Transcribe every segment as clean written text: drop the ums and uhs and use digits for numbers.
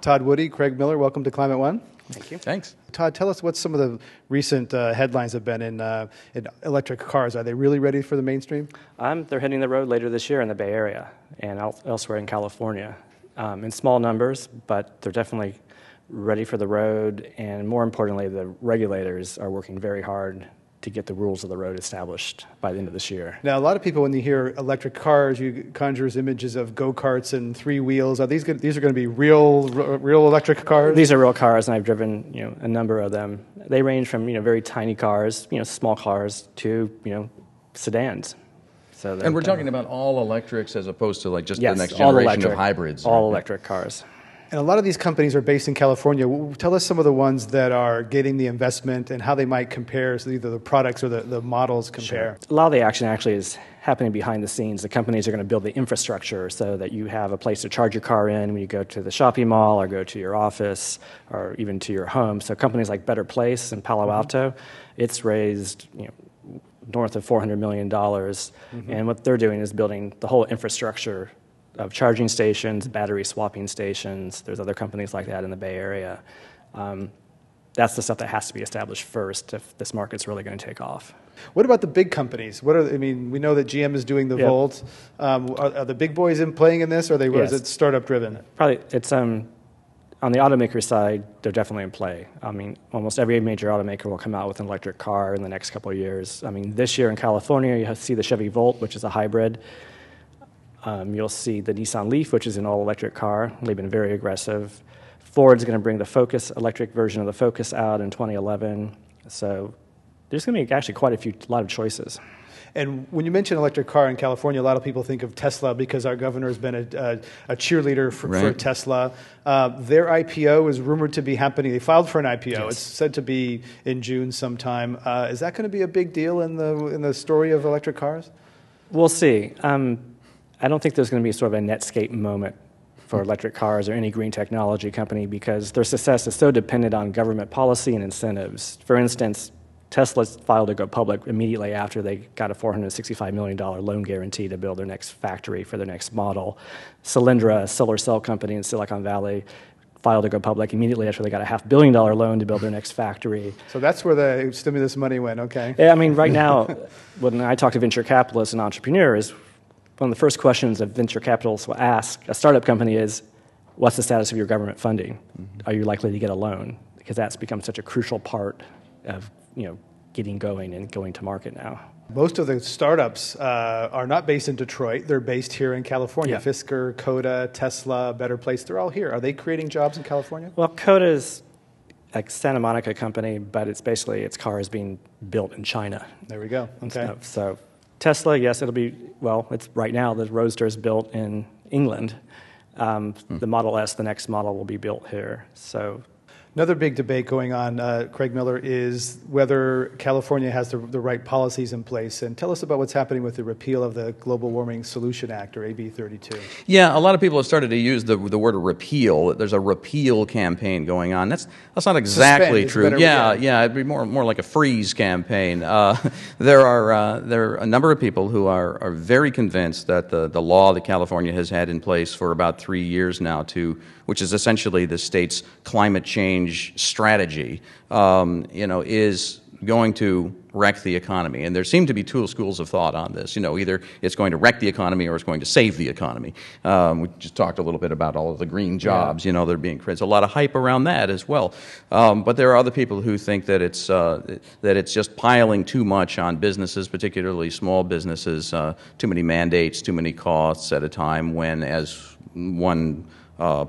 Todd Woody, Craig Miller, welcome to Climate One. Thank you. Thanks. Todd, tell us what some of the recent headlines have been in electric cars. Are they really ready for the mainstream? They're hitting the road later this year in the Bay Area and elsewhere in California. In small numbers, but they're definitely ready for the road, and more importantly, the regulators are working very hard to get the rules of the road established by the end of this year. Now, a lot of people, when you hear electric cars, you conjures images of go-karts and three wheels. Are these going to be real electric cars? These are real cars, and I've driven a number of them. They range from very tiny cars, small cars, to sedans. So and we're talking about all electrics as opposed to just yes, the next generation of hybrids. All electric cars. And a lot of these companies are based in California. Tell us some of the ones that are getting the investment and how they might compare, so either the products or the models compare. Sure. A lot of the action actually is happening behind the scenes. The companies are going to build the infrastructure so that you have a place to charge your car in when you go to the shopping mall or go to your office or even to your home. So companies like Better Place in Palo Alto, it's raised north of $400 million. And what they're doing is building the whole infrastructure of charging stations, battery swapping stations. There's other companies like that in the Bay Area. That's the stuff that has to be established first if this market's really going to take off. What about the big companies? We know that GM is doing the Volt. Are the big boys playing in this, or is it startup driven? Probably it's on the automaker side, they're definitely in play. Almost every major automaker will come out with an electric car in the next couple of years. This year in California, you see the Chevy Volt, which is a hybrid. You'll see the Nissan Leaf, which is an all-electric car. They've been very aggressive. Ford's going to bring the Focus, electric version of the Focus out in 2011. So there's going to be actually quite a lot of choices. And when you mention electric car in California, a lot of people think of Tesla because our governor has been a cheerleader for Tesla. Their IPO is rumored to be happening. They filed for an IPO. Yes. It's said to be in June sometime. Is that going to be a big deal in the story of electric cars? We'll see. I don't think there's going to be sort of a Netscape moment for electric cars or any green technology company because their success is so dependent on government policy and incentives. For instance, Tesla filed to go public immediately after they got a $465 million loan guarantee to build their next factory for their next model. Solyndra, a solar cell company in Silicon Valley, filed to go public immediately after they got a $500 million loan to build their next factory. So that's where the stimulus money went, okay. Yeah, right now, when I talk to venture capitalists and entrepreneurs, one of the first questions that venture capitalists will ask a startup company is, what's the status of your government funding? Are you likely to get a loan? Because that's become such a crucial part of getting going and going to market now. Most of the startups are not based in Detroit. They're based here in California. Yeah. Fisker, Coda, Tesla, Better Place, they're all here. Are they creating jobs in California? Well, Coda is a Santa Monica company, but it's basically its car is being built in China. There we go. Okay. So Tesla, yes, it's right now, the Roadster is built in England. The Model S, the next model, will be built here. So another big debate going on, Craig Miller, is whether California has the right policies in place. And tell us about what's happening with the repeal of the Global Warming Solution Act, or AB 32. Yeah, a lot of people have started to use the word repeal. There's a repeal campaign going on. That's not exactly true. Yeah, it'd be more like a freeze campaign. There are a number of people who are very convinced that the law that California has had in place for about 3 years now, which is essentially the state's climate change strategy, is going to wreck the economy. And there seem to be two schools of thought on this. Either it's going to wreck the economy or it's going to save the economy. We just talked a little bit about all of the green jobs, that are being created. There's a lot of hype around that as well. But there are other people who think that it's just piling too much on businesses, particularly small businesses, too many mandates, too many costs at a time when, as one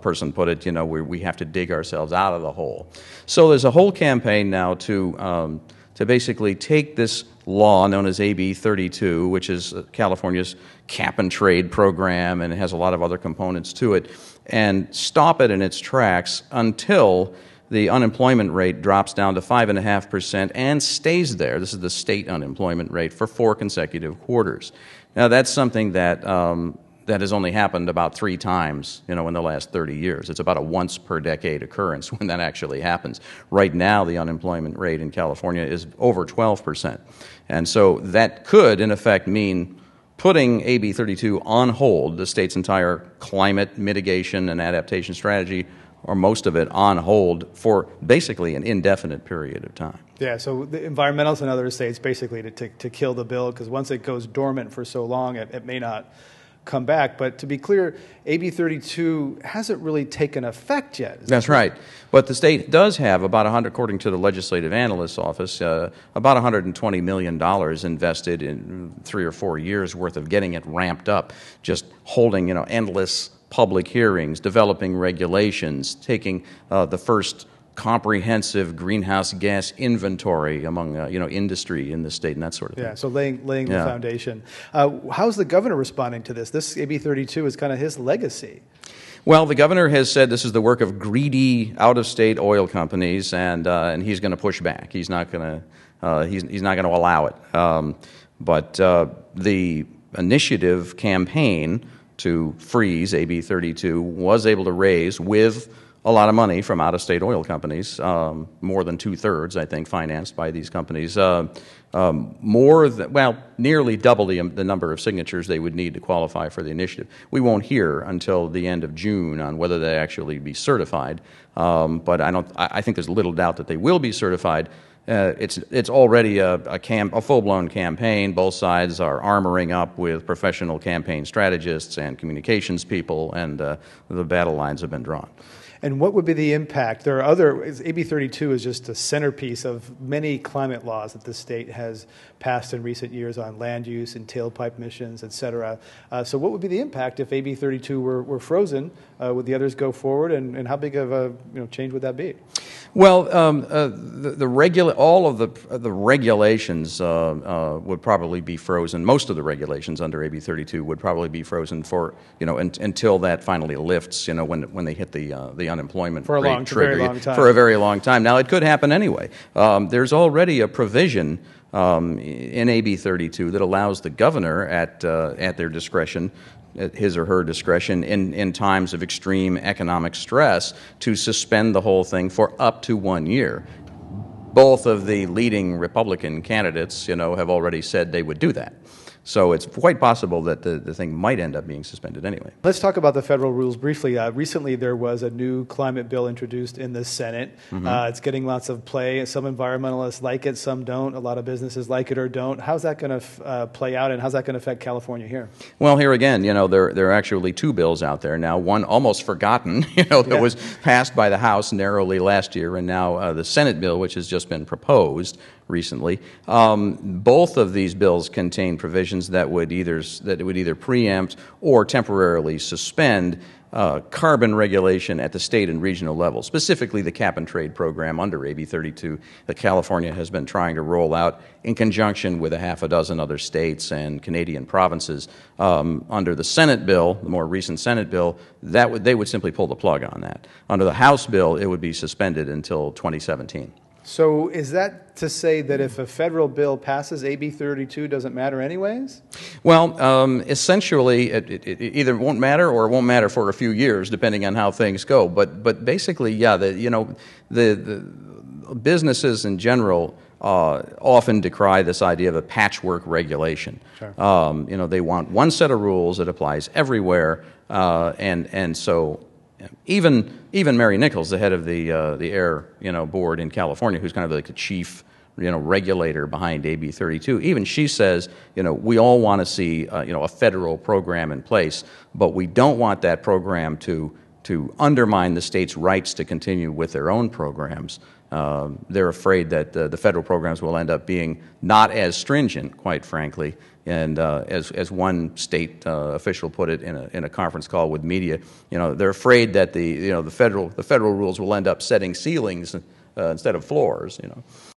person put it, we have to dig ourselves out of the hole. So there's a whole campaign now to basically take this law known as AB 32, which is California's cap-and-trade program, and it has a lot of other components to it, and stop it in its tracks until the unemployment rate drops down to 5.5% and stays there. This is the state unemployment rate for 4 consecutive quarters. Now, that's something that has only happened about 3 times, in the last 30 years. It's about a once-per-decade occurrence when that actually happens. Right now, the unemployment rate in California is over 12%. And so that could, in effect, mean putting AB 32 on hold, the state's entire climate mitigation and adaptation strategy, or most of it on hold for basically an indefinite period of time. Yeah, so the environmentalists in other states basically to kill the bill, because once it goes dormant for so long, it may not come back. But to be clear, AB 32 hasn't really taken effect yet. That's right. But the state does have about according to the Legislative Analyst's Office, about $120 million invested in 3 or 4 years worth of getting it ramped up, just holding, endless public hearings, developing regulations, taking the first comprehensive greenhouse gas inventory among industry in the state and that sort of thing. Yeah, so laying the foundation. How's the governor responding to this? This AB 32 is kind of his legacy. Well, the governor has said this is the work of greedy out-of-state oil companies, and he's going to push back. He's not going to allow it. But the initiative campaign to freeze AB 32 was able to raise, with a lot of money from out-of-state oil companies, more than 2/3, I think, financed by these companies, nearly double the number of signatures they would need to qualify for the initiative. We won't hear until the end of June on whether they actually be certified, but I think there's little doubt that they will be certified. It's already a full-blown campaign. Both sides are armoring up with professional campaign strategists and communications people, and the battle lines have been drawn. And what would be the impact? There are AB 32 is just a centerpiece of many climate laws that the state has passed in recent years on land use and tailpipe emissions, et cetera. So what would be the impact if AB 32 were frozen? Would the others go forward, and how big of a change would that be? Well, all of the regulations would probably be frozen. Most of the regulations under AB 32 would probably be frozen for until that finally lifts. When they hit the unemployment rate trigger for a very long time. Now, it could happen anyway. There's already a provision in AB 32 that allows the governor at their discretion, at his or her discretion, in times of extreme economic stress, to suspend the whole thing for up to 1 year. Both of the leading Republican candidates, have already said they would do that. So it's quite possible that the thing might end up being suspended anyway. Let's talk about the federal rules briefly. Recently, there was a new climate bill introduced in the Senate. It's getting lots of play. Some environmentalists like it, some don't. A lot of businesses like it or don't. How's that going to play out, and how's that going to affect California here? Well, here again, there are actually 2 bills out there now. One almost forgotten, that was passed by the House narrowly last year, and now the Senate bill, which has just been proposed recently. Both of these bills contain provisions that would either preempt or temporarily suspend carbon regulation at the state and regional level, specifically the cap-and-trade program under AB 32 that California has been trying to roll out in conjunction with a half a dozen other states and Canadian provinces. Under the Senate bill, the more recent Senate bill, they would simply pull the plug on that. Under the House bill, it would be suspended until 2017. So is that to say that if a federal bill passes, AB 32 doesn't matter anyways? Well, essentially, it either won't matter or it won't matter for a few years, depending on how things go. But basically, yeah, the businesses in general often decry this idea of a patchwork regulation. Sure. They want one set of rules that applies everywhere, and so. Even Mary Nichols, the head of the Air board in California, who's kind of like the chief regulator behind AB 32, even she says we all want to see a federal program in place, but we don't want that program to undermine the state's rights to continue with their own programs. They're afraid that the federal programs will end up being not as stringent, quite frankly. And as one state official put it in a conference call with media, they're afraid that the federal rules will end up setting ceilings instead of floors.